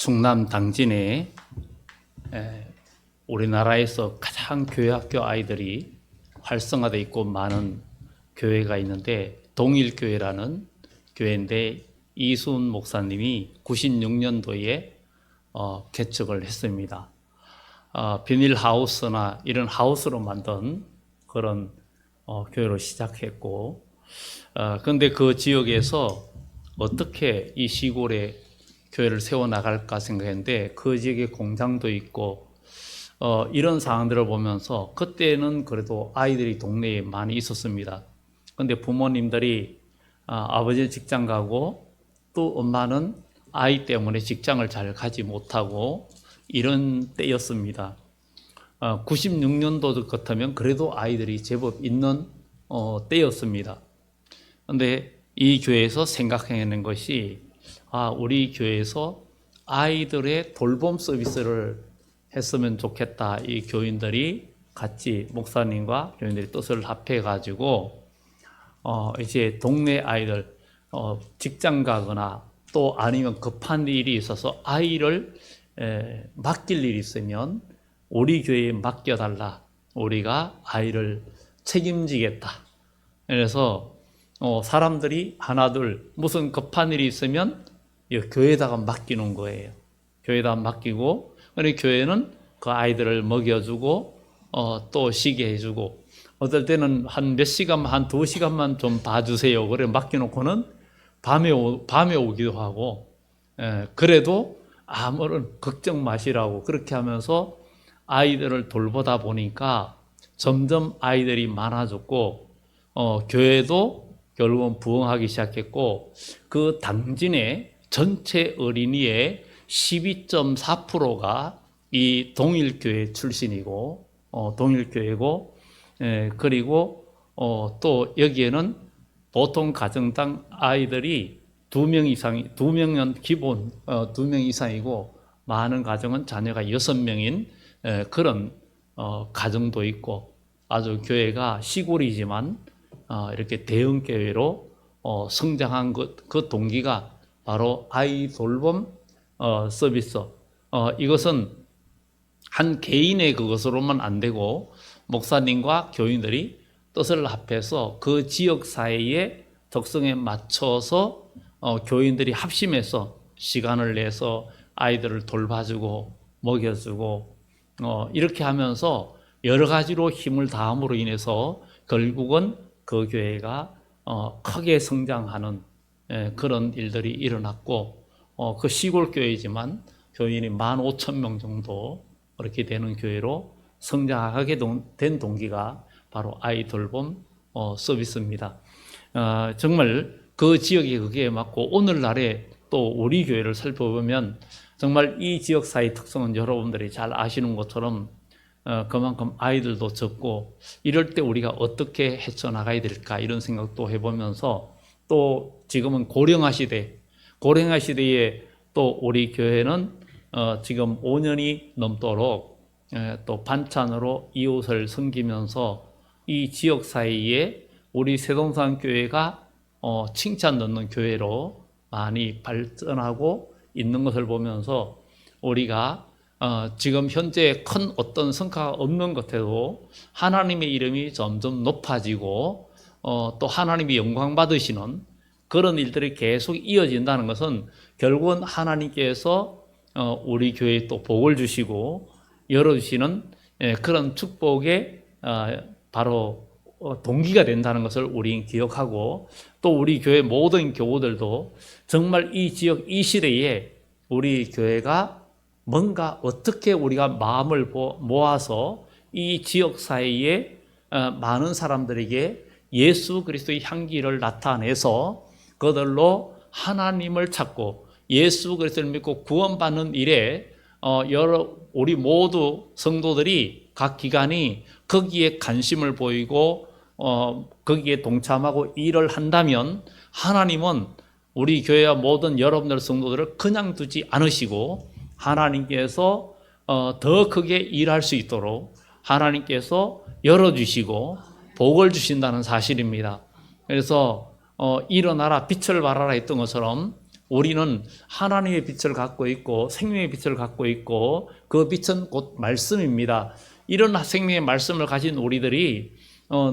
충남 당진에 우리나라에서 가장 교회학교 아이들이 활성화되어 있고 많은 교회가 있는데 동일교회라는 교회인데 이순 목사님이 96년도에 개척을 했습니다. 비닐하우스나 이런 하우스로 만든 그런 교회로 시작했고, 그런데 그 지역에서 어떻게 이 시골에 교회를 세워나갈까 생각했는데 그 지역에 공장도 있고 이런 상황들을 보면서 그때는 그래도 아이들이 동네에 많이 있었습니다. 그런데 부모님들이 아버지는 직장 가고 또 엄마는 아이 때문에 직장을 잘 가지 못하고 이런 때였습니다. 96년도 같으면 그래도 아이들이 제법 있는 때였습니다. 그런데 이 교회에서 생각해낸 것이 우리 교회에서 아이들의 돌봄 서비스를 했으면 좋겠다. 이 교인들이 같이 목사님과 교인들이 뜻을 합해가지고 이제 동네 아이들 직장 가거나 또 아니면 급한 일이 있어서 아이를 맡길 일이 있으면 우리 교회에 맡겨달라. 우리가 아이를 책임지겠다. 그래서 사람들이 하나둘 무슨 급한 일이 있으면 교회에다가 맡기는 거예요. 교회에다가 맡기고, 그리고 교회는 그 아이들을 먹여주고 또 쉬게 해주고, 어떨 때는 한 몇 시간만, 한 2시간만 좀 봐주세요. 그래 맡겨놓고는 밤에 오기도 하고, 그래도 아무런 걱정 마시라고 그렇게 하면서 아이들을 돌보다 보니까 점점 아이들이 많아졌고, 교회도 결국은 부흥하기 시작했고, 그 당진의 전체 어린이의 12.4%가 이 동일교회 출신이고, 동일교회고, 그리고 또 여기에는 보통 가정당 아이들이 2명 이상이, 2명은 기본 2명 이상이고, 많은 가정은 자녀가 6명인 그런 가정도 있고, 아주 교회가 시골이지만 이렇게 대형 교회로 성장한 그 동기가 바로 아이 돌봄 서비스. 이것은 한 개인의 그것으로만 안 되고 목사님과 교인들이 뜻을 합해서 그 지역 사회의 특성에 맞춰서 교인들이 합심해서 시간을 내서 아이들을 돌봐주고 먹여주고 이렇게 하면서 여러 가지로 힘을 다함으로 인해서 결국은 그 교회가 크게 성장하는 그런 일들이 일어났고, 그 시골 교회이지만 교인이 15,000명 정도 그렇게 되는 교회로 성장하게 된 동기가 바로 아이 돌봄 서비스입니다. 정말 그 지역이 그게 맞고, 오늘날에 또 우리 교회를 살펴보면 정말 이 지역 사회 특성은 여러분들이 잘 아시는 것처럼 그만큼 아이들도 적고, 이럴 때 우리가 어떻게 헤쳐나가야 될까 이런 생각도 해보면서, 또 지금은 고령화 시대에 또 우리 교회는 지금 5년이 넘도록 또 반찬으로 이웃을 섬기면서 이 지역 사이에 우리 세동산 교회가 칭찬 듣는 교회로 많이 발전하고 있는 것을 보면서, 우리가 지금 현재 큰 어떤 성과가 없는 것 같아도 하나님의 이름이 점점 높아지고 또 하나님이 영광 받으시는 그런 일들이 계속 이어진다는 것은 결국은 하나님께서 우리 교회에 또 복을 주시고 열어주시는 그런 축복의 바로 동기가 된다는 것을 우리는 기억하고, 또 우리 교회 모든 교우들도 정말 이 지역 이 시대에 우리 교회가 뭔가 어떻게 우리가 마음을 모아서 이 지역 사이에 많은 사람들에게 예수 그리스도의 향기를 나타내서 그들로 하나님을 찾고 예수 그리스도를 믿고 구원받는 일에 우리 모두 성도들이 각 기관이 거기에 관심을 보이고 거기에 동참하고 일을 한다면, 하나님은 우리 교회와 모든 여러분들 성도들을 그냥 두지 않으시고 하나님께서 더 크게 일할 수 있도록 하나님께서 열어주시고 복을 주신다는 사실입니다. 그래서 일어나라 빛을 발하라 했던 것처럼 우리는 하나님의 빛을 갖고 있고 생명의 빛을 갖고 있고 그 빛은 곧 말씀입니다. 이런 생명의 말씀을 가진 우리들이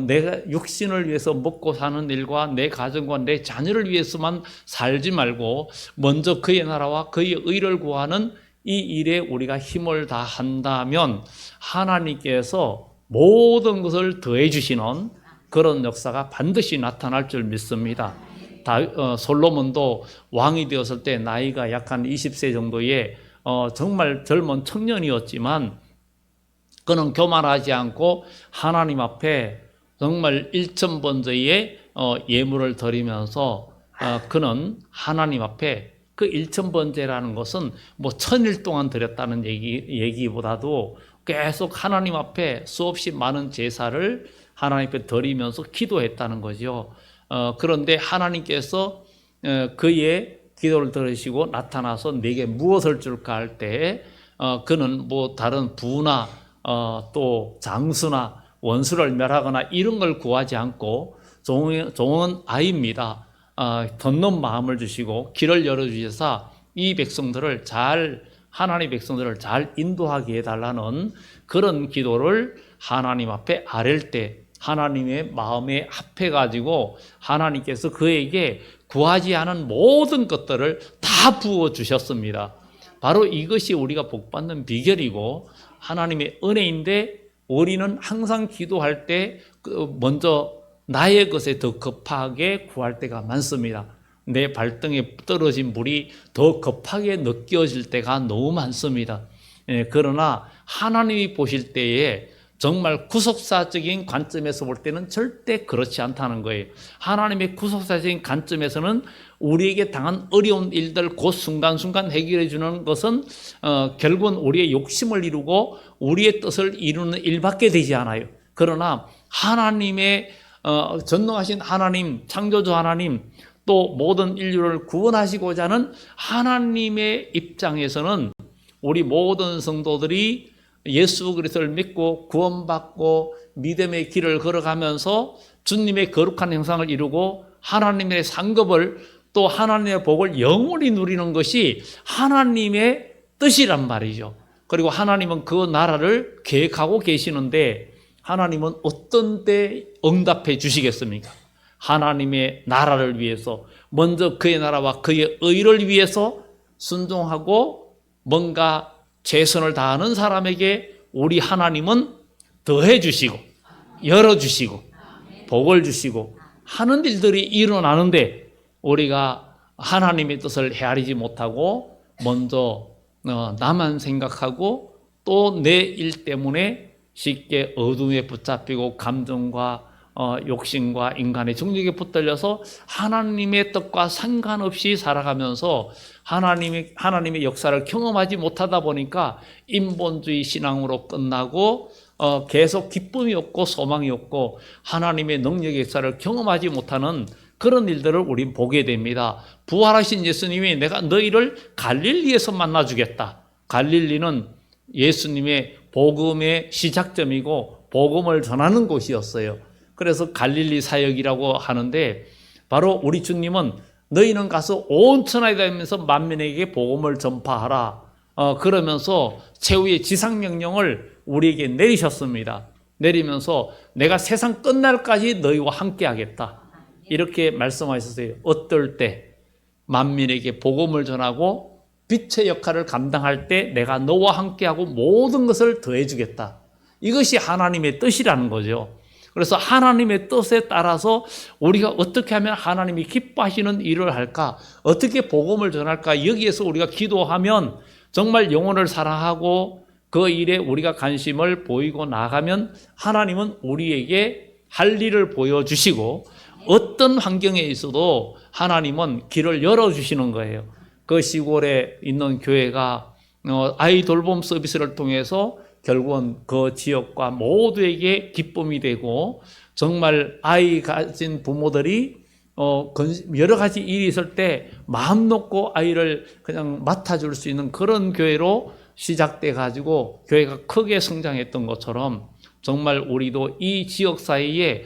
내가 육신을 위해서 먹고 사는 일과 내 가정과 내 자녀를 위해서만 살지 말고 먼저 그의 나라와 그의 의를 구하는 이 일에 우리가 힘을 다한다면 하나님께서 모든 것을 더해 주시는 그런 역사가 반드시 나타날 줄 믿습니다. 솔로몬도 왕이 되었을 때 나이가 약 한 20세 정도의 정말 젊은 청년이었지만 그는 교만하지 않고 하나님 앞에 정말 1,000번째의 예물을 드리면서 그는 하나님 앞에 그 1,000번째라는 것은 뭐 1,000일 동안 드렸다는 얘기보다도 계속 하나님 앞에 수없이 많은 제사를 하나님 앞에 드리면서 기도했다는 거죠. 그런데 하나님께서 그의 기도를 들으시고 나타나서 내게 무엇을 줄까 할 때 그는 뭐 다른 부나 또 장수나 원수를 멸하거나 이런 걸 구하지 않고 좋은 아이입니다. 덧는 마음을 주시고 길을 열어주셔서 이 백성들을 하나님의 백성들을 잘 인도하게 해달라는 그런 기도를 하나님 앞에 아랠 때 하나님의 마음에 합해가지고 하나님께서 그에게 구하지 않은 모든 것들을 다 부어주셨습니다. 바로 이것이 우리가 복받는 비결이고 하나님의 은혜인데 우리는 항상 기도할 때 먼저 나의 것에 더 급하게 구할 때가 많습니다. 내 발등에 떨어진 물이 더 급하게 느껴질 때가 너무 많습니다. 그러나 하나님이 보실 때에 정말 구속사적인 관점에서 볼 때는 절대 그렇지 않다는 거예요. 하나님의 구속사적인 관점에서는 우리에게 당한 어려운 일들 그 순간순간 해결해 주는 것은 결국은 우리의 욕심을 이루고 우리의 뜻을 이루는 일밖에 되지 않아요. 그러나 하나님의 전능하신 하나님, 창조주 하나님, 또 모든 인류를 구원하시고자 하는 하나님의 입장에서는 우리 모든 성도들이 예수 그리스도를 믿고 구원받고 믿음의 길을 걸어가면서 주님의 거룩한 형상을 이루고 하나님의 상급을 또 하나님의 복을 영원히 누리는 것이 하나님의 뜻이란 말이죠. 그리고 하나님은 그 나라를 계획하고 계시는데 하나님은 어떤 때 응답해 주시겠습니까? 하나님의 나라를 위해서 먼저 그의 나라와 그의 의를 위해서 순종하고 뭔가 최선을 다하는 사람에게 우리 하나님은 더해 주시고 열어주시고 복을 주시고 하는 일들이 일어나는데 우리가 하나님의 뜻을 헤아리지 못하고 먼저 나만 생각하고 또 내 일 때문에 쉽게 어둠에 붙잡히고 감정과 욕심과 인간의 정욕에 붙들려서 하나님의 뜻과 상관없이 살아가면서 하나님의 역사를 경험하지 못하다 보니까 인본주의 신앙으로 끝나고 계속 기쁨이 없고 소망이 없고 하나님의 능력의 역사를 경험하지 못하는 그런 일들을 우린 보게 됩니다. 부활하신 예수님이 내가 너희를 갈릴리에서 만나주겠다. 갈릴리는 예수님의 복음의 시작점이고 복음을 전하는 곳이었어요. 그래서 갈릴리 사역이라고 하는데 바로 우리 주님은 너희는 가서 온 천하에 다니면서 만민에게 복음을 전파하라. 그러면서 최후의 지상명령을 우리에게 내리셨습니다. 내리면서 내가 세상 끝날까지 너희와 함께 하겠다. 이렇게 말씀하셨어요. 어떨 때 만민에게 복음을 전하고 빛의 역할을 감당할 때 내가 너와 함께하고 모든 것을 더해주겠다. 이것이 하나님의 뜻이라는 거죠. 그래서 하나님의 뜻에 따라서 우리가 어떻게 하면 하나님이 기뻐하시는 일을 할까? 어떻게 복음을 전할까? 여기에서 우리가 기도하면 정말 영혼을 사랑하고 그 일에 우리가 관심을 보이고 나가면 하나님은 우리에게 할 일을 보여주시고 어떤 환경에 있어도 하나님은 길을 열어주시는 거예요. 그 시골에 있는 교회가 아이 돌봄 서비스를 통해서 결국은 그 지역과 모두에게 기쁨이 되고 정말 아이 가진 부모들이 여러 가지 일이 있을 때 마음 놓고 아이를 그냥 맡아줄 수 있는 그런 교회로 시작돼 가지고 교회가 크게 성장했던 것처럼 정말 우리도 이 지역 사이에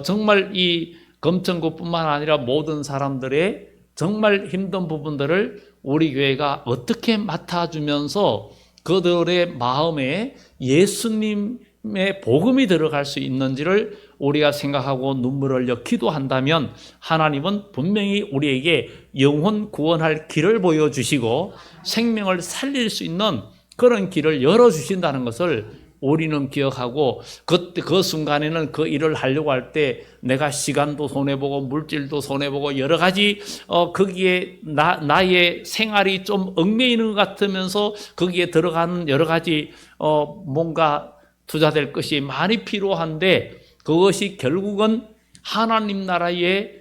정말 이 검천구뿐만 아니라 모든 사람들의 정말 힘든 부분들을 우리 교회가 어떻게 맡아주면서 그들의 마음에 예수님의 복음이 들어갈 수 있는지를 우리가 생각하고 눈물을 흘려 기도한다면 하나님은 분명히 우리에게 영혼 구원할 길을 보여주시고 생명을 살릴 수 있는 그런 길을 열어주신다는 것을 우리는 기억하고 그 순간에는 그 일을 하려고 할 때 내가 시간도 손해보고 물질도 손해보고 여러 가지 거기에 나의 생활이 좀 얽매이는 것 같으면서 거기에 들어가는 여러 가지 뭔가 투자될 것이 많이 필요한데 그것이 결국은 하나님 나라에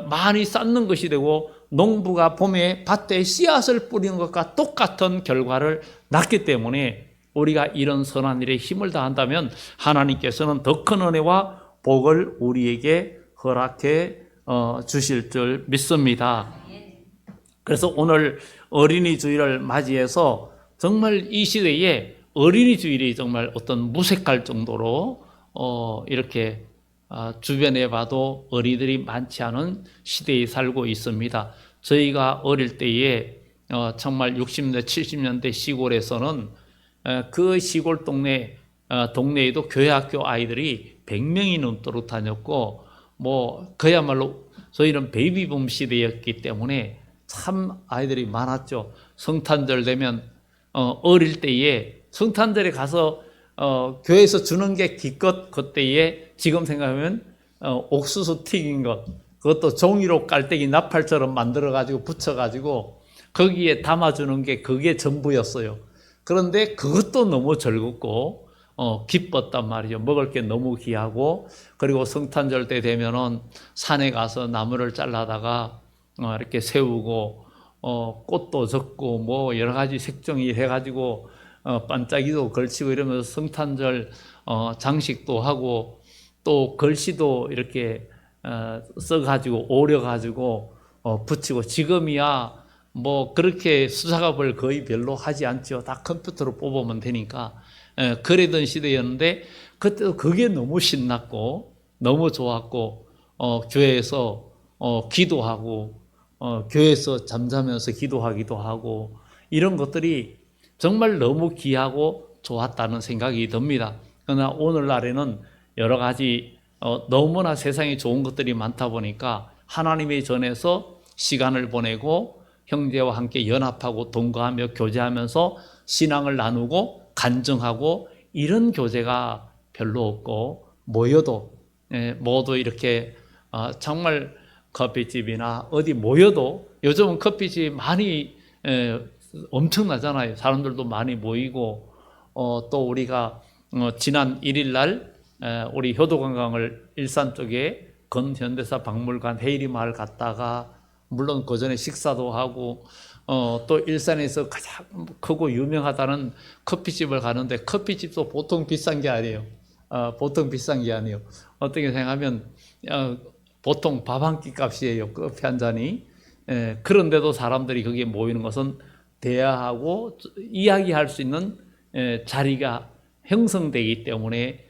많이 쌓는 것이 되고 농부가 봄에 밭에 씨앗을 뿌리는 것과 똑같은 결과를 낳기 때문에 우리가 이런 선한 일에 힘을 다한다면 하나님께서는 더 큰 은혜와 복을 우리에게 허락해 주실 줄 믿습니다. 그래서 오늘 어린이 주일을 맞이해서 정말 이 시대에 어린이 주일이 정말 어떤 무색할 정도로 이렇게 주변에 봐도 어린이들이 많지 않은 시대에 살고 있습니다. 저희가 어릴 때에 정말 60년대 70년대 시골에서는 그 시골 동네에도 교회 학교 아이들이 100명이 넘도록 다녔고 뭐 그야말로 저희는 베이비붐 시대였기 때문에 참 아이들이 많았죠. 성탄절 되면 어릴 때에 성탄절에 가서 교회에서 주는 게 기껏 그때에 지금 생각하면 옥수수 튀긴 것 그것도 종이로 깔때기 나팔처럼 만들어가지고 붙여가지고 거기에 담아주는 게 그게 전부였어요. 그런데 그것도 너무 즐겁고 기뻤단 말이죠. 먹을 게 너무 귀하고 그리고 성탄절 때 되면은 산에 가서 나무를 잘라다가 이렇게 세우고 꽃도 젓고 뭐 여러 가지 색종이 해가지고 반짝이도 걸치고 이러면서 성탄절 장식도 하고 또 글씨도 이렇게 써가지고 오려가지고 붙이고 지금이야 뭐 그렇게 수작업을 거의 별로 하지 않죠. 다 컴퓨터로 뽑으면 되니까 그러던 시대였는데 그때도 그게 너무 신났고 너무 좋았고 교회에서 기도하고 교회에서 잠자면서 기도하기도 하고 이런 것들이 정말 너무 귀하고 좋았다는 생각이 듭니다. 그러나 오늘날에는 여러 가지 너무나 세상에 좋은 것들이 많다 보니까 하나님의 전에서 시간을 보내고 형제와 함께 연합하고 동거하며 교제하면서 신앙을 나누고 간증하고 이런 교제가 별로 없고 모여도 모두 이렇게 정말 커피집이나 어디 모여도 요즘은 커피집이 많이 엄청나잖아요. 사람들도 많이 모이고 또 우리가 지난 1일 날 우리 효도관광을 일산 쪽에 건현대사 박물관 헤이리마을 갔다가 물론 그 전에 식사도 하고 또 일산에서 가장 크고 유명하다는 커피집을 가는데 커피집도 보통 비싼 게 아니에요. 보통 비싼 게 아니에요. 어떻게 생각하면 보통 밥 한 끼 값이에요. 커피 한 잔이. 그런데도 사람들이 거기에 모이는 것은 대화하고 이야기할 수 있는 자리가 형성되기 때문에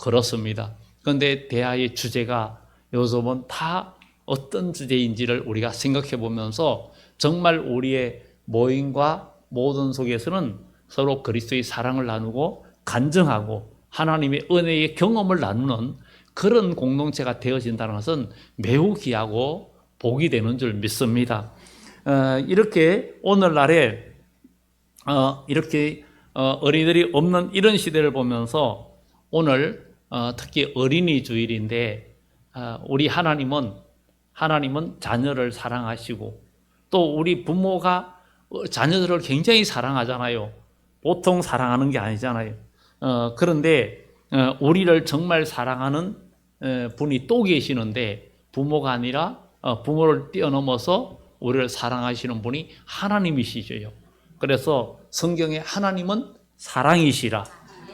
그렇습니다. 그런데 대화의 주제가 요즘은 다 어떤 주제인지를 우리가 생각해 보면서 정말 우리의 모임과 모든 속에서는 서로 그리스도의 사랑을 나누고 간증하고 하나님의 은혜의 경험을 나누는 그런 공동체가 되어진다는 것은 매우 귀하고 복이 되는 줄 믿습니다. 이렇게 오늘날에 이렇게 어린이들이 없는 이런 시대를 보면서 오늘 특히 어린이 주일인데 우리 하나님은 자녀를 사랑하시고 또 우리 부모가 자녀들을 굉장히 사랑하잖아요. 보통 사랑하는 게 아니잖아요. 그런데 우리를 정말 사랑하는 분이 또 계시는데 부모가 아니라 부모를 뛰어넘어서 우리를 사랑하시는 분이 하나님이시죠. 그래서 성경에 하나님은 사랑이시라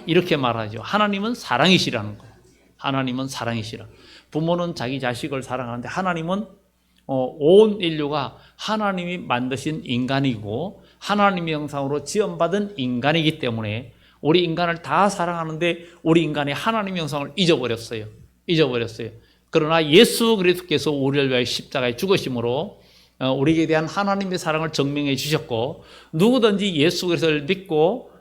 이렇게 말하죠. 하나님은 사랑이시라는 거예요. 하나님은 사랑이시라. 부모는 자기 자식을 사랑하는데 하나님은 온 인류가 하나님이 만드신 인간이고 하나님의 형상으로 지음받은 인간이기 때문에 우리 인간을 다 사랑하는데 우리 인간이 하나님의 형상을 잊어버렸어요. 그러나 예수 그리스도께서 우리를 위하여 십자가에 죽으심으로 우리에게 대한 하나님의 사랑을 증명해 주셨고, 누구든지 예수 그리스도를 믿고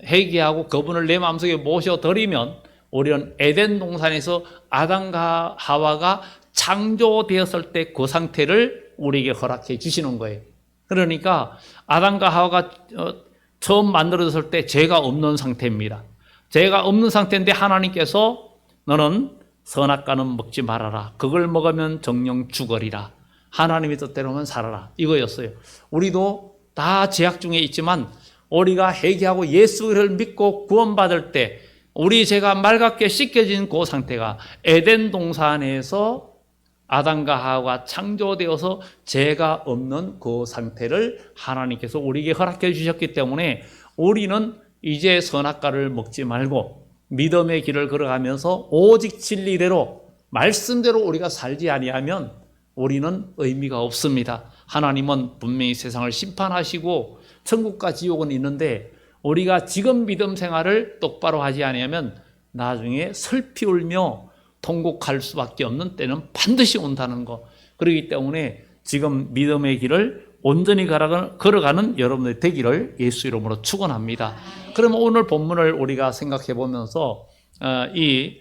회개하고 그분을 내 마음속에 모셔드리면 우리는 에덴 동산에서 아담과 하와가 창조되었을 때 그 상태를 우리에게 허락해 주시는 거예요. 그러니까 아담과 하와가 처음 만들어졌을 때 죄가 없는 상태입니다. 죄가 없는 상태인데 하나님께서 너는 선악과는 먹지 말아라. 그걸 먹으면 정령 죽으리라. 하나님의 뜻대로만 살아라. 이거였어요. 우리도 다 죄악 중에 있지만 우리가 회개하고 예수를 믿고 구원받을 때 우리 죄가 맑게 씻겨진 그 상태가 에덴 동산에서 아담과 하와가 창조되어서 죄가 없는 그 상태를 하나님께서 우리에게 허락해 주셨기 때문에 우리는 이제 선악과를 먹지 말고 믿음의 길을 걸어가면서 오직 진리대로 말씀대로 우리가 살지 아니하면 우리는 의미가 없습니다. 하나님은 분명히 세상을 심판하시고 천국과 지옥은 있는데 우리가 지금 믿음 생활을 똑바로 하지 아니하면 나중에 슬피 울며 통곡할 수밖에 없는 때는 반드시 온다는 것. 그렇기 때문에 지금 믿음의 길을 온전히 걸어가는 여러분들 되기를 예수 이름으로 축원합니다. 그러면 오늘 본문을 우리가 생각해 보면서 이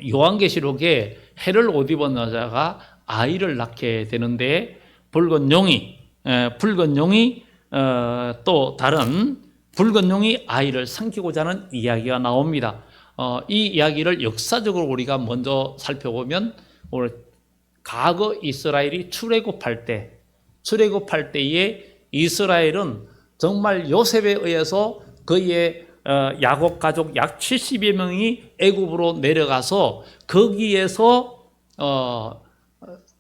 요한계시록에 해를 옷 입은 여자가 아이를 낳게 되는데 붉은 용이 또 다른 붉은 용이 아이를 삼키고자 하는 이야기가 나옵니다. 이 이야기를 역사적으로 우리가 먼저 살펴보면 과거 이스라엘이 출애굽할 때에 이스라엘은 정말 요셉에 의해서 그의 야곱 가족 약 70여 명이 애굽으로 내려가서 거기에서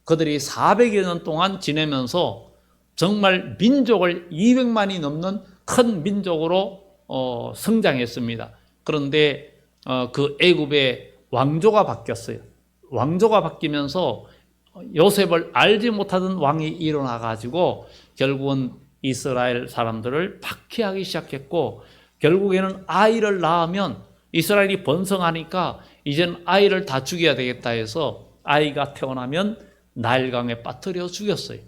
그들이 400여 년 동안 지내면서 정말 민족을 200만이 넘는 큰 민족으로 성장했습니다. 그런데 그 애굽의 왕조가 바뀌었어요. 왕조가 바뀌면서 요셉을 알지 못하던 왕이 일어나 가지고 결국은 이스라엘 사람들을 박해하기 시작했고, 결국에는 아이를 낳으면 이스라엘이 번성하니까 이제는 아이를 다 죽여야 되겠다 해서 아이가 태어나면 나일강에 빠뜨려 죽였어요.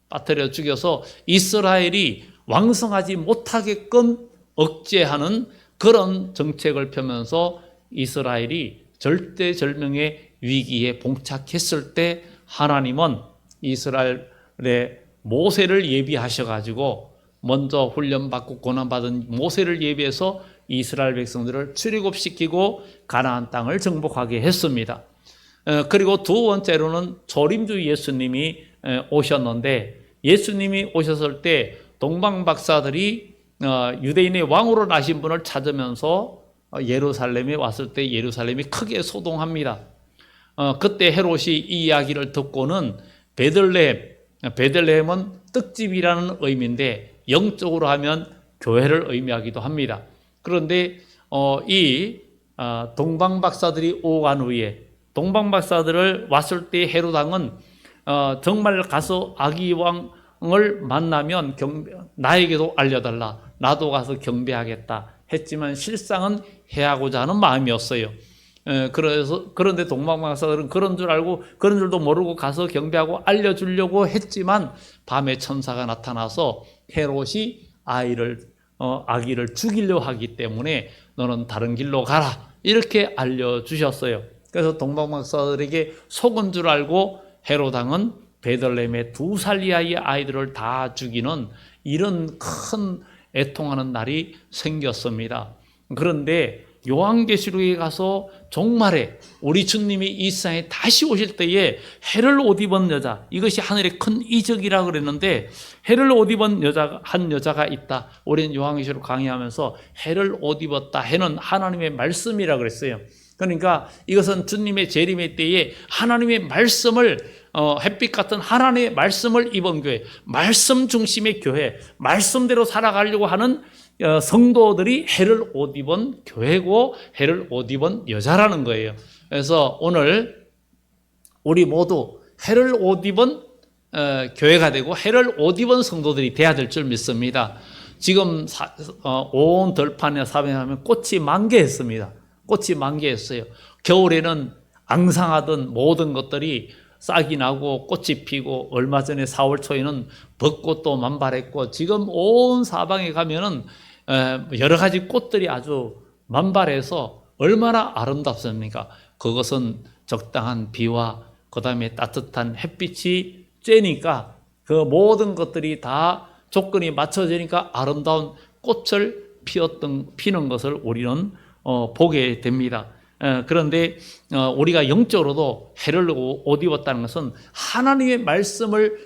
빠뜨려 죽여서 이스라엘이 왕성하지 못하게끔 억제하는 그런 정책을 펴면서 이스라엘이 절대절명의 위기에 봉착했을 때 하나님은 이스라엘의 모세를 예비하셔가지고 먼저 훈련받고 고난받은 모세를 예비해서 이스라엘 백성들을 출애굽시키고 가나안 땅을 정복하게 했습니다. 그리고 두 번째로는 조림주 예수님이 오셨는데, 예수님이 오셨을 때 동방 박사들이 유대인의 왕으로 나신 분을 찾으면서 예루살렘에 왔을 때 예루살렘이 크게 소동합니다. 그때 헤롯이 이 이야기를 듣고는 베들레헴은 떡집이라는 의미인데 영적으로 하면 교회를 의미하기도 합니다. 그런데 이 동방 박사들이 오간 후에 동방 박사들을 왔을 때 헤롯 왕은 정말 가서 아기 왕을 만나면 나에게도 알려달라, 나도 가서 경배하겠다 했지만 실상은 해하고자 하는 마음이었어요. 그런데 동방 박사들은 그런 줄 알고 그런 줄도 모르고 가서 경배하고 알려주려고 했지만 밤에 천사가 나타나서 헤롯이 아기를 죽이려 하기 때문에 너는 다른 길로 가라, 이렇게 알려주셨어요. 그래서 동방 박사들에게 속은 줄 알고 헤롯 왕은 베들레헴의 2살 이하의 아이들을 다 죽이는 이런 큰 애통하는 날이 생겼습니다. 그런데 요한계시록에 가서 종말에 우리 주님이 이 세상에 다시 오실 때에 해를 옷 입은 여자, 이것이 하늘의 큰 이적이라고 그랬는데 해를 옷 입은 한 여자가 있다. 우리는 요한계시록 강의하면서 해를 옷 입었다. 해는 하나님의 말씀이라고 그랬어요. 그러니까 이것은 주님의 재림의 때에 하나님의 말씀을 햇빛 같은 하나님의 말씀을 입은 교회, 말씀 중심의 교회, 말씀대로 살아가려고 하는 성도들이 해를 옷 입은 교회고 해를 옷 입은 여자라는 거예요. 그래서 오늘 우리 모두 해를 옷 입은 교회가 되고 해를 옷 입은 성도들이 돼야 될 줄 믿습니다. 지금 온 들판에 사면하면 꽃이 만개했습니다. 꽃이 만개했어요. 겨울에는 앙상하던 모든 것들이 싹이 나고 꽃이 피고, 얼마 전에 4월 초에는 벚꽃도 만발했고, 지금 온 사방에 가면은 여러 가지 꽃들이 아주 만발해서 얼마나 아름답습니까? 그것은 적당한 비와 그 다음에 따뜻한 햇빛이 쬐니까 그 모든 것들이 다 조건이 맞춰지니까 아름다운 꽃을 피는 것을 우리는 보게 됩니다. 그런데 우리가 영적으로도 해를 옷 입었다는 것은 하나님의 말씀을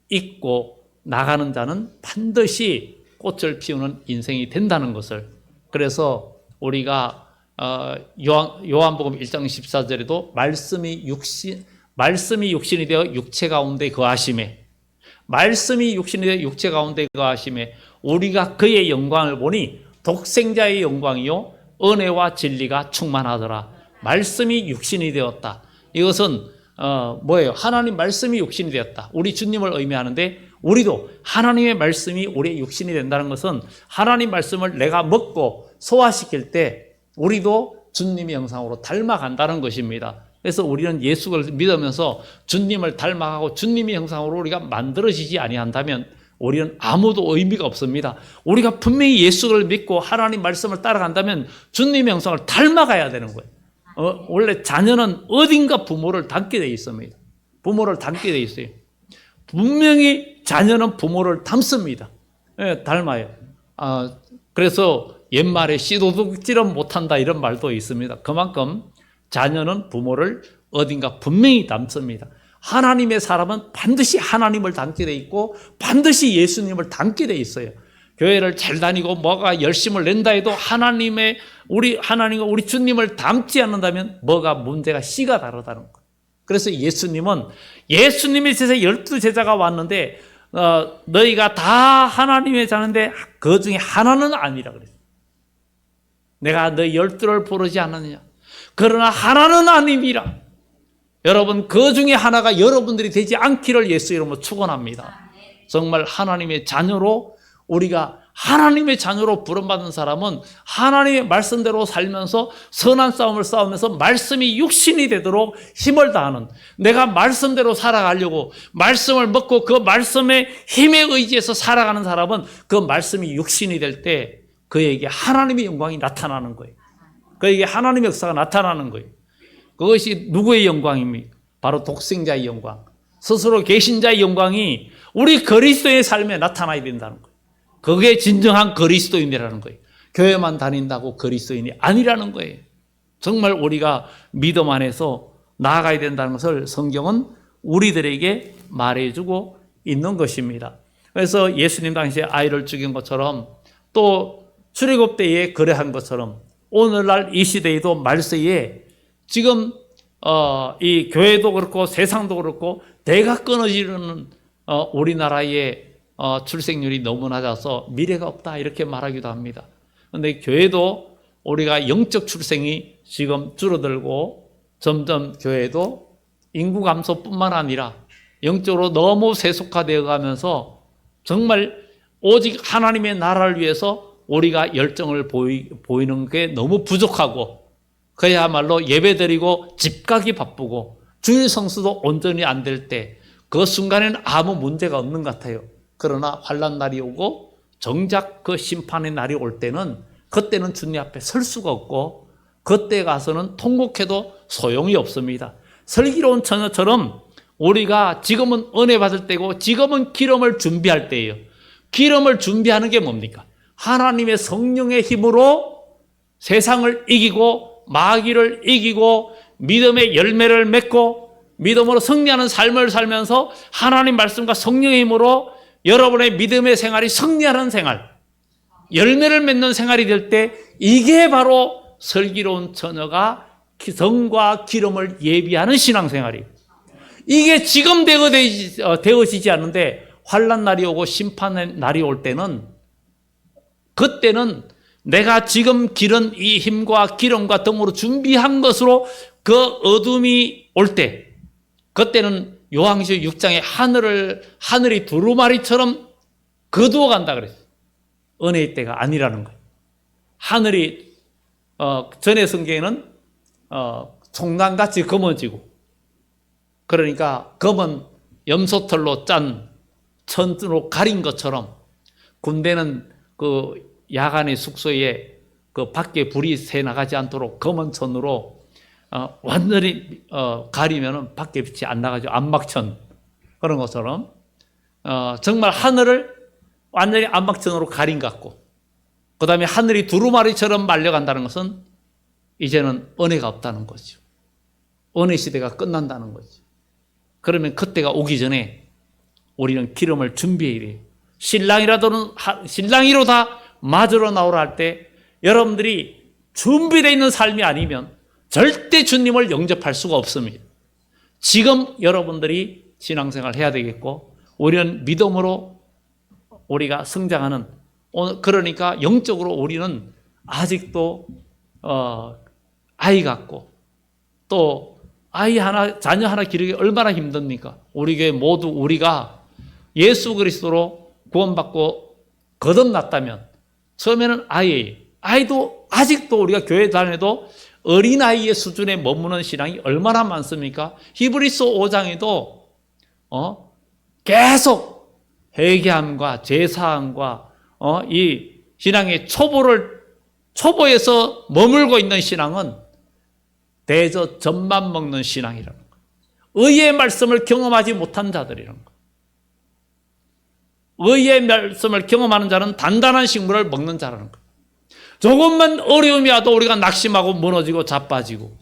읽고 나가는 자는 반드시 꽃을 피우는 인생이 된다는 것을, 그래서 우리가 요한복음 1장 14절에도 말씀이 육신이 되어 육체 가운데 거하심에, 말씀이 육신이 되어 육체 가운데 거하심에 우리가 그의 영광을 보니 독생자의 영광이요 은혜와 진리가 충만하더라. 말씀이 육신이 되었다. 이것은 뭐예요? 하나님 말씀이 육신이 되었다. 우리 주님을 의미하는데, 우리도 하나님의 말씀이 우리의 육신이 된다는 것은 하나님 말씀을 내가 먹고 소화시킬 때 우리도 주님의 형상으로 닮아간다는 것입니다. 그래서 우리는 예수를 믿으면서 주님을 닮아가고 주님의 형상으로 우리가 만들어지지 아니한다면 우리는 아무도 의미가 없습니다. 우리가 분명히 예수를 믿고 하나님 말씀을 따라간다면 주님의 형상을 닮아가야 되는 거예요. 원래 자녀는 어딘가 부모를 닮게 되어 있습니다. 부모를 닮게 되어 있어요. 분명히 자녀는 부모를 닮습니다. 닮아요. 그래서 옛말에 씨도둑질은 못한다 이런 말도 있습니다. 그만큼 자녀는 부모를 어딘가 분명히 닮습니다. 하나님의 사람은 반드시 하나님을 닮게 돼 있고 반드시 예수님을 닮게 돼 있어요. 교회를 잘 다니고 뭐가 열심을 낸다 해도 하나님과 우리 주님을 닮지 않는다면 뭐가 문제가 씨가 다르다는 거예요. 그래서 예수님의 제자 12제자가 왔는데 너희가 다 하나님의 자는데 그 중에 하나는 아니라 그랬어요. 내가 너희 12를 부르지 않았느냐. 그러나 하나는 아님이라. 여러분, 그 중에 하나가 여러분들이 되지 않기를 예수 이름으로 축원합니다. 정말 하나님의 자녀로, 우리가 하나님의 자녀로 부름받은 사람은 하나님의 말씀대로 살면서 선한 싸움을 싸우면서 말씀이 육신이 되도록 힘을 다하는, 내가 말씀대로 살아가려고 말씀을 먹고 그 말씀의 힘에 의지해서 살아가는 사람은 그 말씀이 육신이 될 때 그에게 하나님의 영광이 나타나는 거예요. 그에게 하나님의 역사가 나타나는 거예요. 그것이 누구의 영광입니까? 바로 독생자의 영광, 스스로 계신 자의 영광이 우리 그리스도의 삶에 나타나야 된다는 거예요. 그게 진정한 그리스도인이라는 거예요. 교회만 다닌다고 그리스도인이 아니라는 거예요. 정말 우리가 믿음 안에서 나아가야 된다는 것을 성경은 우리들에게 말해주고 있는 것입니다. 그래서 예수님 당시에 아이를 죽인 것처럼, 또 출애굽 때에 그래한 것처럼, 오늘날 이 시대에도 말세에 지금 이 교회도 그렇고 세상도 그렇고 대가 끊어지는 우리나라의 출생률이 너무 낮아서 미래가 없다 이렇게 말하기도 합니다. 그런데 교회도 우리가 영적 출생이 지금 줄어들고 점점 교회도 인구 감소뿐만 아니라 영적으로 너무 세속화되어 가면서 정말 오직 하나님의 나라를 위해서 우리가 열정을 보이는 게 너무 부족하고, 그야말로 예배드리고 집가기 바쁘고 주일 성수도 온전히 안 될 때 그 순간에는 아무 문제가 없는 것 같아요. 그러나 환난 날이 오고 정작 그 심판의 날이 올 때는, 그때는 주님 앞에 설 수가 없고 그때 가서는 통곡해도 소용이 없습니다. 슬기로운 처녀처럼 우리가 지금은 은혜 받을 때고 지금은 기름을 준비할 때예요. 기름을 준비하는 게 뭡니까? 하나님의 성령의 힘으로 세상을 이기고 마귀를 이기고 믿음의 열매를 맺고 믿음으로 승리하는 삶을 살면서 하나님 말씀과 성령의 힘으로 여러분의 믿음의 생활이 승리하는 생활, 열매를 맺는 생활이 될 때, 이게 바로 슬기로운 처녀가 성과 기름을 예비하는 신앙생활이에요. 이게 지금 되어지지 않는데 환난 날이 오고 심판의 날이 올 때는, 그때는 내가 지금 기른 이 힘과 기름과 등으로 준비한 것으로 그 어둠이 올 때, 그때는 요한계시록 6장에 하늘이 두루마리처럼 거두어 간다 그랬어요. 은혜의 때가 아니라는 거예요. 하늘이 전의 성경에는 총난같이 검어지고, 그러니까 검은 염소털로 짠 천으로 가린 것처럼 군대는 그 야간의 숙소에 그 밖에 불이 새 나가지 않도록 검은 천으로 완전히 가리면은 밖에 빛이 안 나가죠. 안막천 그런 것처럼 정말 하늘을 완전히 안막천으로 가린 것 같고, 그 다음에 하늘이 두루마리처럼 말려간다는 것은 이제는 은혜가 없다는 거죠. 은혜 시대가 끝난다는 거죠. 그러면 그때가 오기 전에 우리는 기름을 준비해야 돼요. 신랑이로 다 맞으러 나오라 할 때 여러분들이 준비되어 있는 삶이 아니면 절대 주님을 영접할 수가 없습니다. 지금 여러분들이 신앙생활 해야 되겠고, 우리는 믿음으로 우리가 성장하는, 그러니까 영적으로 우리는 아직도 아이 같고, 또 아이 하나, 자녀 하나 기르기 얼마나 힘듭니까? 우리 교회 모두 우리가 예수 그리스도로 구원받고 거듭났다면 처음에는 아이도 아직도 우리가 교회 다녀도 어린아이의 수준에 머무는 신앙이 얼마나 많습니까? 히브리서 5장에도 계속 회개함과 제사함과 이 신앙의 초보에서 머물고 있는 신앙은 대저 젖만 먹는 신앙이라는 거. 의의 말씀을 경험하지 못한 자들이라는 거. 의의 말씀을 경험하는 자는 단단한 식물을 먹는 자라는 거. 조금만 어려움이 와도 우리가 낙심하고 무너지고 자빠지고,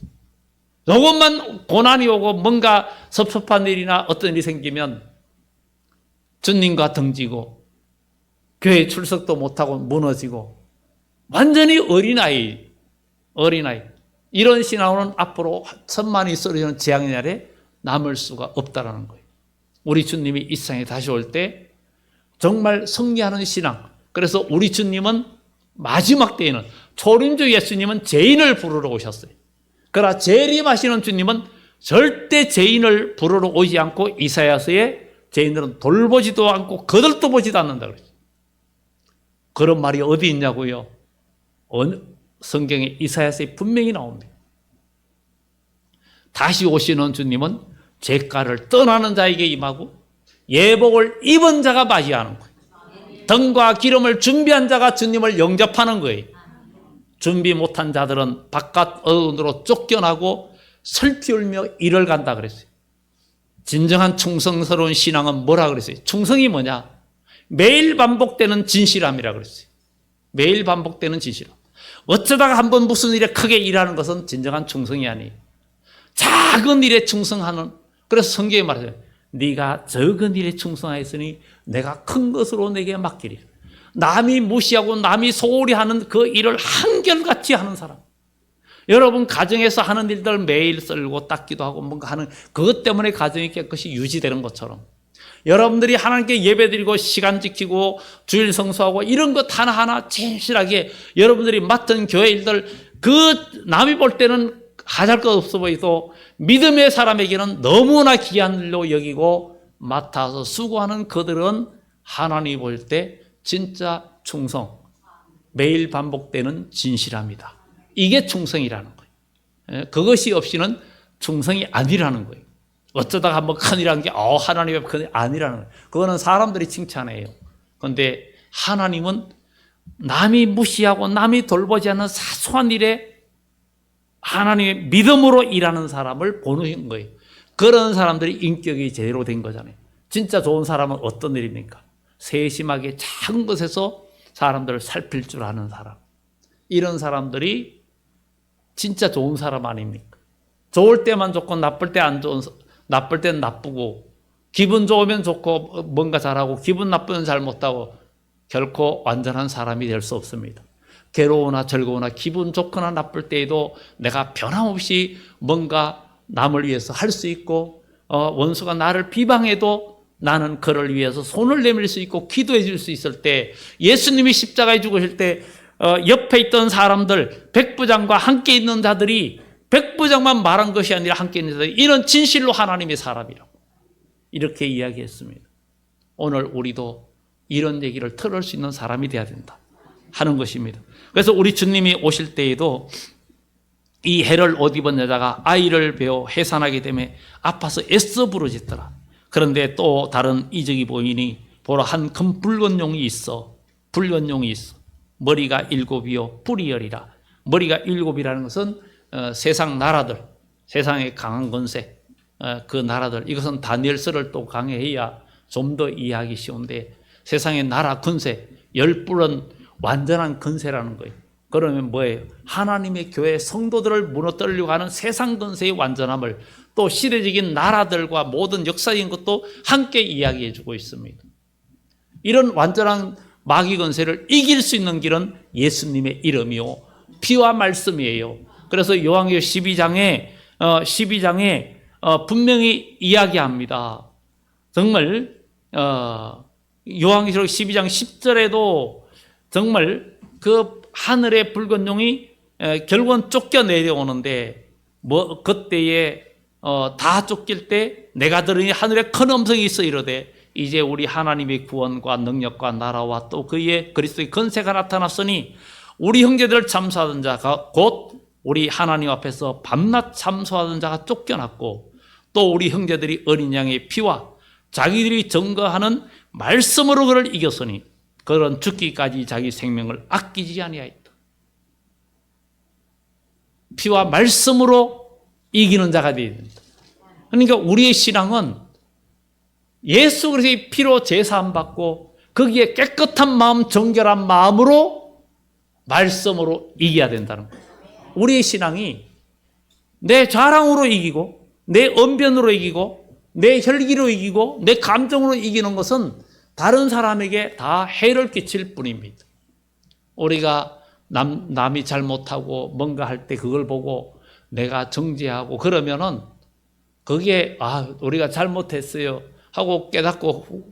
조금만 고난이 오고 뭔가 섭섭한 일이나 어떤 일이 생기면 주님과 등지고 교회 출석도 못하고 무너지고 완전히 어린아이 이런 신앙으로는 앞으로 천만이 쏟아지는 재앙의 날에 남을 수가 없다는 거예요. 우리 주님이 이 세상에 다시 올 때 정말 승리하는 신앙. 그래서 우리 주님은 마지막 때에는, 초림주 예수님은 죄인을 부르러 오셨어요. 그러나 재림하시는 주님은 절대 죄인을 부르러 오지 않고, 이사야서에 죄인들은 돌보지도 않고 거들떠 보지도 않는다 그랬어요. 그런 말이 어디 있냐고요? 성경에 이사야서에 분명히 나옵니다. 다시 오시는 주님은 죄가를 떠나는 자에게 임하고 예복을 입은 자가 맞이하는 거예요. 등과 기름을 준비한 자가 주님을 영접하는 거예요. 준비 못한 자들은 바깥 어둠으로 쫓겨나고 슬피 울며 이를 간다 그랬어요. 진정한 충성스러운 신앙은 뭐라 그랬어요? 충성이 뭐냐? 매일 반복되는 진실함이라 그랬어요. 매일 반복되는 진실함. 어쩌다가 한번 무슨 일에 크게 일하는 것은 진정한 충성이 아니에요. 작은 일에 충성하는, 그래서 성경에 말하죠. 네가 적은 일에 충성하였으니 내가 큰 것으로 내게 맡기리라. 남이 무시하고 남이 소홀히 하는 그 일을 한결같이 하는 사람. 여러분 가정에서 하는 일들 매일 썰고 닦기도 하고 뭔가 하는, 그것 때문에 가정이 깨끗이 유지되는 것처럼 여러분들이 하나님께 예배드리고 시간 지키고 주일 성수하고 이런 것 하나하나 진실하게 여러분들이 맡은 교회 일들, 그 남이 볼 때는 하잘 것 없어 보이도 믿음의 사람에게는 너무나 귀한 일로 여기고 맡아서 수고하는 그들은 하나님이 볼 때 진짜 충성, 매일 반복되는 진실합니다. 이게 충성이라는 거예요. 그것이 없이는 충성이 아니라는 거예요. 어쩌다가 한번 큰일한 게 하나님의 큰일 아니라는 거예요. 그거는 사람들이 칭찬해요. 그런데 하나님은 남이 무시하고 남이 돌보지 않는 사소한 일에 하나님의 믿음으로 일하는 사람을 보는 거예요. 그런 사람들이 인격이 제대로 된 거잖아요. 진짜 좋은 사람은 어떤 일입니까? 세심하게 작은 것에서 사람들을 살필 줄 아는 사람. 이런 사람들이 진짜 좋은 사람 아닙니까? 좋을 때만 좋고 나쁠 때 안 좋은, 나쁠 때는 나쁘고, 기분 좋으면 좋고 뭔가 잘하고 기분 나쁘면 잘 못하고, 결코 완전한 사람이 될 수 없습니다. 괴로우나 즐거우나 기분 좋거나 나쁠 때에도 내가 변함없이 뭔가 남을 위해서 할 수 있고, 원수가 나를 비방해도 나는 그를 위해서 손을 내밀 수 있고 기도해 줄 수 있을 때, 예수님이 십자가에 죽으실 때 옆에 있던 사람들, 백부장과 함께 있는 자들이 백부장만 말한 것이 아니라 함께 있는 자들이 이런 진실로 하나님의 사람이라고 이렇게 이야기했습니다. 오늘 우리도 이런 얘기를 털을 수 있는 사람이 되어야 된다 하는 것입니다. 그래서 우리 주님이 오실 때에도 이 해를 옷 입은 여자가 아이를 베어 해산하게 되매 아파서 애써 부르짖더라. 그런데 또 다른 이적이 보이니 보라 한 큰 붉은 용이 있어. 머리가 7이요 뿔이 10이라. 머리가 7이라는 것은 세상 나라들, 세상의 강한 권세, 그 나라들, 이것은 다니엘서를 또 강해해야 좀 더 이해하기 쉬운데, 세상의 나라 권세 10뿔은 완전한 권세라는 거예요. 그러면 뭐예요? 하나님의 교회 성도들을 무너뜨리려고 하는 세상 권세의 완전함을 또 시대적인 나라들과 모든 역사적인 것도 함께 이야기해 주고 있습니다. 이런 완전한 마귀 권세를 이길 수 있는 길은 예수님의 이름이요 피와 말씀이에요. 그래서 요한계시록 12장에 분명히 이야기합니다. 정말 요한계시록 12장 10절에도 정말 그 하늘의 붉은 용이 결국은 쫓겨 내려오는데, 그때에 다 쫓길 때 내가 들으니 하늘에 큰 음성이 있어 이르되 이제 우리 하나님의 구원과 능력과 나라와 또 그의 그리스도의 권세가 나타났으니 우리 형제들을 참소하던 자가 곧 우리 하나님 앞에서 밤낮 참소하던 자가 쫓겨났고, 또 우리 형제들이 어린 양의 피와 자기들이 증거하는 말씀으로 그를 이겼으니 그런 죽기까지 자기 생명을 아끼지 아니하였다. 피와 말씀으로 이기는 자가 되어야 된다. 그러니까 우리의 신앙은 예수 그리스도의 피로 제사함 받고 거기에 깨끗한 마음, 정결한 마음으로 말씀으로 이겨야 된다는 거예요. 우리의 신앙이 내 자랑으로 이기고 내 언변으로 이기고 내 혈기로 이기고 내 감정으로 이기는 것은 다른 사람에게 다 해를 끼칠 뿐입니다. 우리가 남이 잘못하고 뭔가 할 때 그걸 보고 내가 정죄하고 그러면은 거기에 우리가 잘못했어요 하고 깨닫고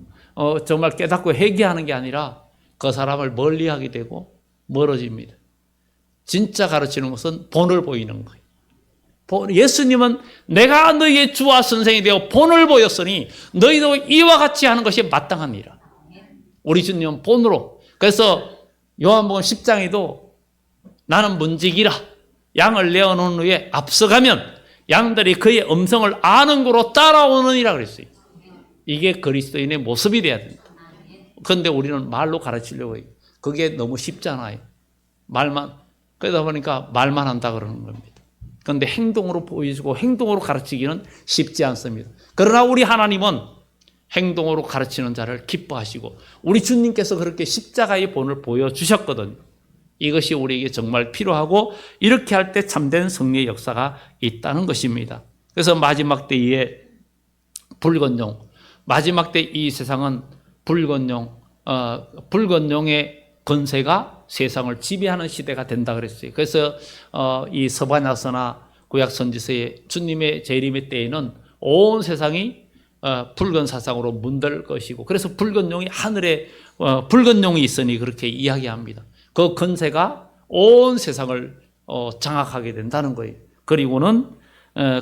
정말 깨닫고 회개하는 게 아니라 그 사람을 멀리하게 되고 멀어집니다. 진짜 가르치는 것은 본을 보이는 거예요. 예수님은 내가 너희의 주와 선생이 되어 본을 보였으니 너희도 이와 같이 하는 것이 마땅하니라. 우리 주님은 본으로. 그래서 요한복음 10장에도 나는 문지기라. 양을 내어놓은 후에 앞서가면 양들이 그의 음성을 아는 거로 따라오느니라 그랬어요. 이게 그리스도인의 모습이 돼야 된다. 그런데 우리는 말로 가르치려고 해요. 그게 너무 쉽잖아요. 그러다 보니까 말만 한다 그러는 겁니다. 그런데 행동으로 보여주고 행동으로 가르치기는 쉽지 않습니다. 그러나 우리 하나님은 행동으로 가르치는 자를 기뻐하시고 우리 주님께서 그렇게 십자가의 본을 보여주셨거든요. 이것이 우리에게 정말 필요하고 이렇게 할 때 참된 승리의 역사가 있다는 것입니다. 그래서 마지막 때에 붉은 용, 마지막 때 이 세상은 붉은 용의 권세가 세상을 지배하는 시대가 된다 그랬어요. 그래서 이 서반야서나 구약 선지서의 주님의 재림의 때에는 온 세상이 붉은 사상으로 문들 것이고, 그래서 붉은 용이 하늘에 붉은 용이 있으니 그렇게 이야기합니다. 그 권세가 온 세상을 장악하게 된다는 거예요. 그리고는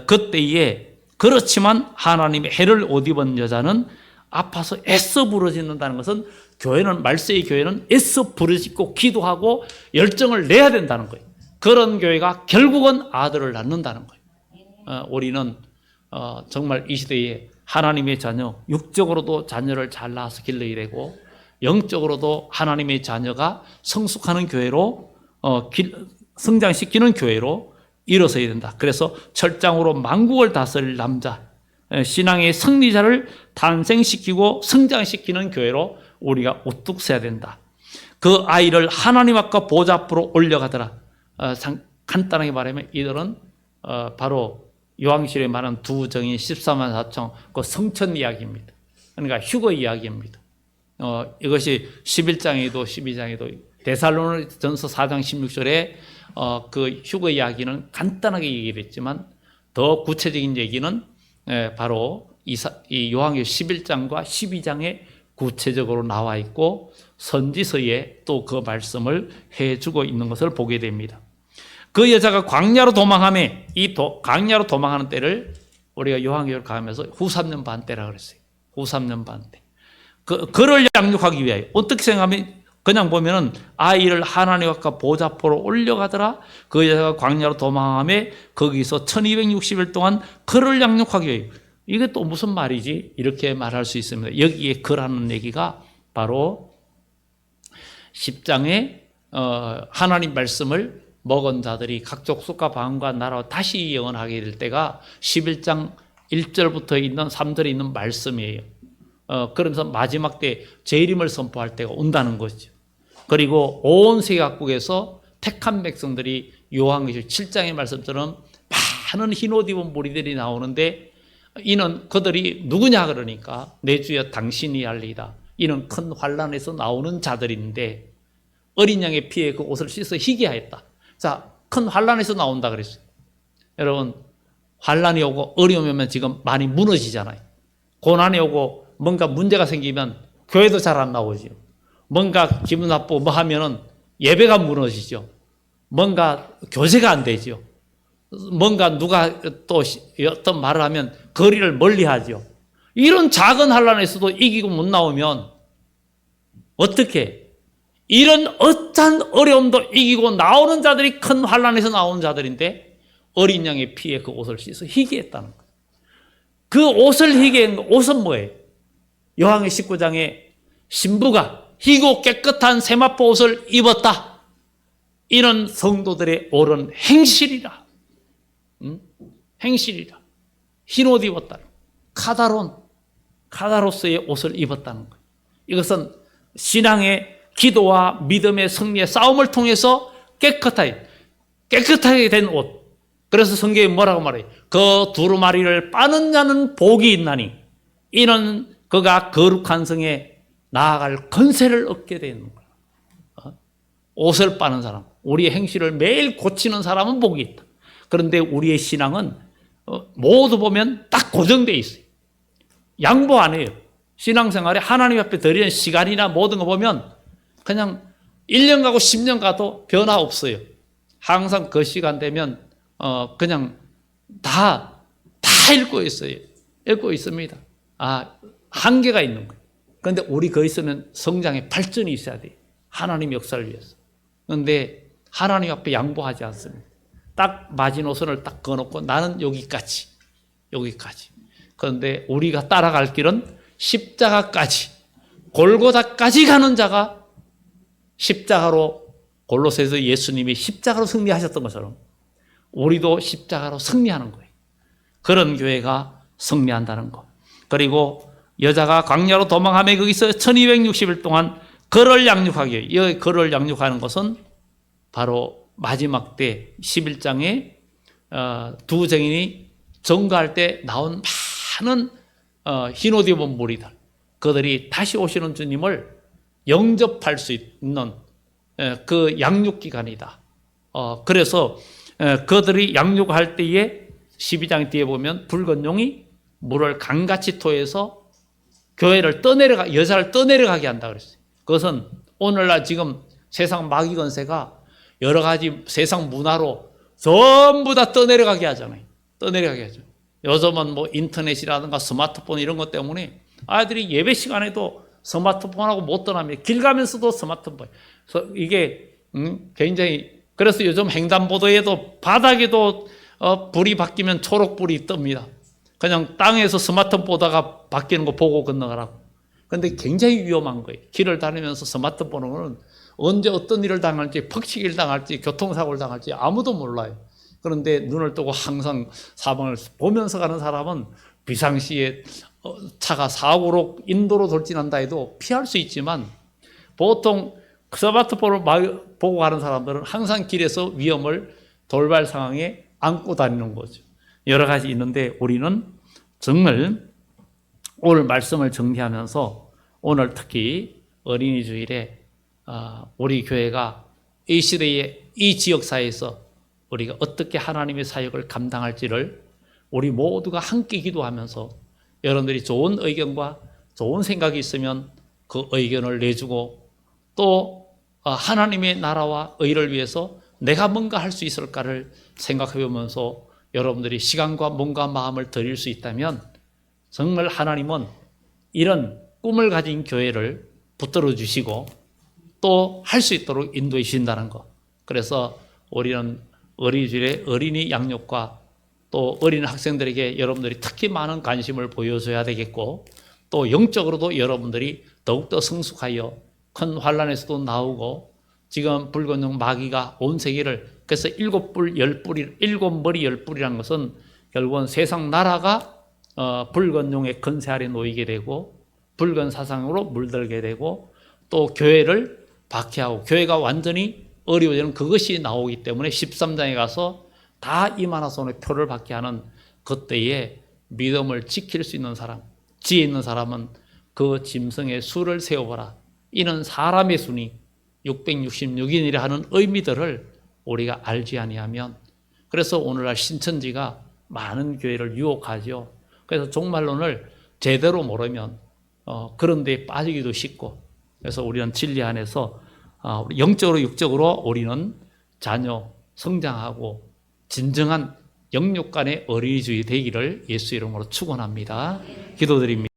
그때에 그렇지만 하나님의 해를 옷 입은 여자는 아파서 애써 부르짖는다는 것은 교회는, 말세의 교회는 애써 부르짖고 기도하고 열정을 내야 된다는 거예요. 그런 교회가 결국은 아들을 낳는다는 거예요. 우리는 정말 이 시대에 하나님의 자녀, 육적으로도 자녀를 잘 낳아서 길러야 되고 영적으로도 하나님의 자녀가 성숙하는 교회로 성장시키는 교회로 일어서야 된다. 그래서 철장으로 만국을 다스릴 남자, 신앙의 승리자를 탄생시키고 성장시키는 교회로 우리가 우뚝 서야 된다. 그 아이를 하나님 앞과 보좌 앞으로 올려가더라. 간단하게 말하면 이들은 바로 요한계시록에 말하는 두 정인 14만 4천 그 성천 이야기입니다. 그러니까 휴거 이야기입니다. 이것이 11장에도 12장에도 데살로니가전서 4장 16절에 그 휴거 이야기는 간단하게 얘기를 했지만 더 구체적인 얘기는 바로 이 요한계시록 11장과 12장에 구체적으로 나와 있고 선지서에 또 그 말씀을 해주고 있는 것을 보게 됩니다. 그 여자가 광야로 도망하며 광야로 도망하는 때를 우리가 요한계시록 가면서 후 3년 반 때라 그랬어요. 후 3년 반 때. 그를 양육하기 위하여 어떻게 생각하면 그냥 보면은 아이를 하나님 앞과 보좌포로 올려가더라. 그 여자가 광야로 도망하며 거기서 1260일 동안 그를 양육하기 위해. 이게 또 무슨 말이지? 이렇게 말할 수 있습니다. 여기에 그라는 얘기가 바로 10장에 하나님 말씀을 먹은 자들이 각 족속과 방언과 나라와 다시 예언하게 될 때가 11장 1절부터 있는 3절에 있는 말씀이에요. 그러면서 마지막 때 재림을 선포할 때가 온다는 것이죠. 그리고 온 세계 각국에서 택한 백성들이 요한계시록 7장의 말씀처럼 많은 흰 옷 입은 무리들이 나오는데 이는 그들이 누구냐 그러니까 내 주여 당신이 알리이다. 이는 큰 환난에서 나오는 자들인데 어린 양의 피에 그 옷을 씻어 희게 하였다. 자, 큰 환난에서 나온다 그랬어요. 여러분, 환난이 오고 어려움이 오면 지금 많이 무너지잖아요. 고난이 오고 뭔가 문제가 생기면 교회도 잘 안 나오죠. 뭔가 기분 나쁘고 뭐 하면은 예배가 무너지죠. 뭔가 교제가 안 되죠. 뭔가 누가 또 어떤 말을 하면 거리를 멀리 하죠. 이런 작은 환난에서도 이기고 못 나오면 어떻게? 이런 어떠한 어려움도 이기고 나오는 자들이 큰 환난에서 나오는 자들인데 어린 양의 피에 그 옷을 씻어 희게 했다는 거예요. 그 옷을 희게 한 옷은 뭐예요? 요한의 19장에 신부가 희고 깨끗한 세마포 옷을 입었다. 이는 성도들의 옳은 행실이라. 행실이라. 흰 옷 입었다. 카다로스의 옷을 입었다는 거예요. 이것은 신앙의 기도와 믿음의 승리의 싸움을 통해서 깨끗하게 된 옷. 그래서 성경에 뭐라고 말해요? 그 두루마리를 빠는 자는 복이 있나니 이는 그가 거룩한 성에 나아갈 건세를 얻게 되는 거야. 옷을 빠는 사람, 우리의 행실을 매일 고치는 사람은 복이 있다. 그런데 우리의 신앙은 모두 보면 딱 고정되어 있어요. 양보 안 해요. 신앙생활에 하나님 앞에 드리는 시간이나 모든 거 보면 그냥 1년 가고 10년 가도 변화 없어요. 항상 그 시간 되면 그냥 다 읽고 있어요. 읽고 있습니다. 한계가 있는 거예요. 그런데 우리 거기서는 성장의 발전이 있어야 돼요. 하나님 역사를 위해서. 그런데 하나님 앞에 양보하지 않습니다. 딱 마지노선을 딱 그어놓고 나는 여기까지. 그런데 우리가 따라갈 길은 십자가까지, 골고다까지 가는 자가 십자가로, 골로새서 예수님이 십자가로 승리하셨던 것처럼 우리도 십자가로 승리하는 거예요. 그런 교회가 승리한다는 것. 그리고 여자가 광야로 도망하며 거기서 1260일 동안 그를 양육하기 위해, 여기 그를 양육하는 것은 바로 마지막 때 11장에 두 증인이 전가할 때 나온 많은 흰옷 입은 무리들, 그들이 다시 오시는 주님을 영접할 수 있는 그 양육기간이다. 그래서 그들이 양육할 때에 12장 뒤에 보면 붉은 용이 물을 강같이 토해서 교회를 여자를 떠내려가게 한다 그랬어요. 그것은 오늘날 지금 세상 마귀 권세가 여러 가지 세상 문화로 전부 다 떠내려가게 하잖아요. 요즘은 뭐 인터넷이라든가 스마트폰 이런 것 때문에 아이들이 예배 시간에도 스마트폰하고 못 떠납니다. 길 가면서도 스마트폰. 그래서 이게 굉장히, 그래서 요즘 횡단보도에도 바닥에도 불이 바뀌면 초록불이 뜹니다. 그냥 땅에서 스마트폰 보다가 바뀌는 거 보고 건너가라고. 그런데 굉장히 위험한 거예요. 길을 다니면서 스마트폰 보는 언제 어떤 일을 당할지, 퍽치기를 당할지, 교통사고를 당할지 아무도 몰라요. 그런데 눈을 뜨고 항상 사방을 보면서 가는 사람은 비상시에 차가 사고로 인도로 돌진한다 해도 피할 수 있지만 보통 스마트폰을 보고 가는 사람들은 항상 길에서 위험을 돌발 상황에 안고 다니는 거죠. 여러 가지 있는데 우리는 정말 오늘 말씀을 정리하면서 오늘 특히 어린이 주일에 우리 교회가 이 시대에 이 지역사회에서 우리가 어떻게 하나님의 사역을 감당할지를 우리 모두가 함께 기도하면서 여러분들이 좋은 의견과 좋은 생각이 있으면 그 의견을 내주고 또 하나님의 나라와 의를 위해서 내가 뭔가 할 수 있을까를 생각해 보면서 여러분들이 시간과 몸과 마음을 드릴 수 있다면 정말 하나님은 이런 꿈을 가진 교회를 붙들어 주시고 또 할 수 있도록 인도해 주신다는 것. 그래서 우리는 어린이집의 어린이 양육과 또 어린 학생들에게 여러분들이 특히 많은 관심을 보여줘야 되겠고, 또 영적으로도 여러분들이 더욱더 성숙하여 큰 환란에서도 나오고, 지금 붉은용 마귀가 온 세계를, 그래서 일곱 머리 열 뿔이라는 것은 결국은 세상 나라가 붉은 용의 건세 아래 놓이게 되고 붉은 사상으로 물들게 되고 또 교회를 박해하고 교회가 완전히 어려워지는 그것이 나오기 때문에 13장에 가서 다 이만한 손에 표를 받게 하는 그때에 믿음을 지킬 수 있는 사람, 지혜 있는 사람은 그 짐승의 수를 세워보라. 이는 사람의 수니 666인이라 하는 의미들을 우리가 알지 아니하면, 그래서 오늘날 신천지가 많은 교회를 유혹하죠. 그래서 종말론을 제대로 모르면 그런 데에 빠지기도 쉽고, 그래서 우리는 진리 안에서 영적으로 육적으로 우리는 자녀 성장하고 진정한 영육 간의 어린이주의 되기를 예수 이름으로 축원합니다. 기도드립니다.